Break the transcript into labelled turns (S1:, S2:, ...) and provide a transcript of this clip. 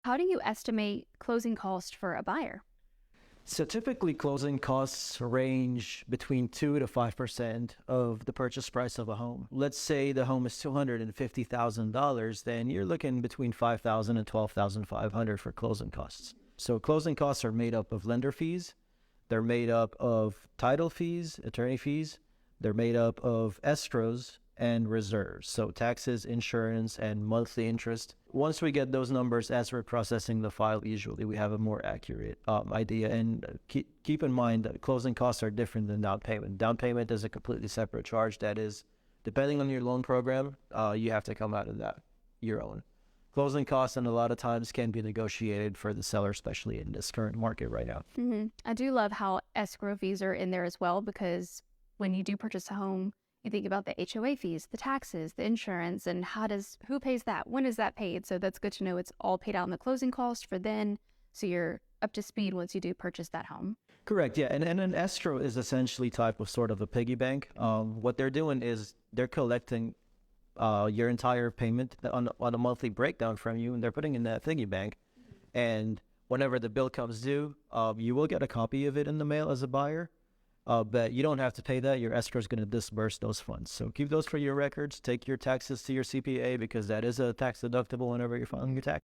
S1: How do you estimate closing cost for a buyer?
S2: So typically closing costs range between 2 to 5% of the purchase price of a home. Let's say the home is $250,000, then you're looking between 5,000 and 12,500 for closing costs. So closing costs are made up of lender fees, they're made up of title fees, attorney fees, they're made up of escrows and reserves. So taxes, insurance, and monthly interest. Once we get those numbers as we're processing the file, usually we have a more accurate idea. And keep in mind that closing costs are different than down payment. Down payment is a completely separate charge that is, depending on your loan program, you have to come out of that, your own. Closing costs, and a lot of times can be negotiated for the seller, especially in this current market right now.
S1: I do love how escrow fees are in there as well, because when you do purchase a home, you think about the HOA fees, the taxes, the insurance, and who pays that? When is that paid? So that's good to know it's all paid out in the closing cost for then, so you're up to speed once you do purchase that home.
S2: Correct, yeah. And an escrow is essentially type of sort of a piggy bank. What they're doing is they're collecting your entire payment on a monthly breakdown from you, and they're putting in that piggy bank. And whenever the bill comes due, you will get a copy of it in the mail as a buyer. But you don't have to pay that. Your escrow is going to disburse those funds. So keep those for your records. Take your taxes to your CPA, because that is a tax deductible whenever you're filing your tax.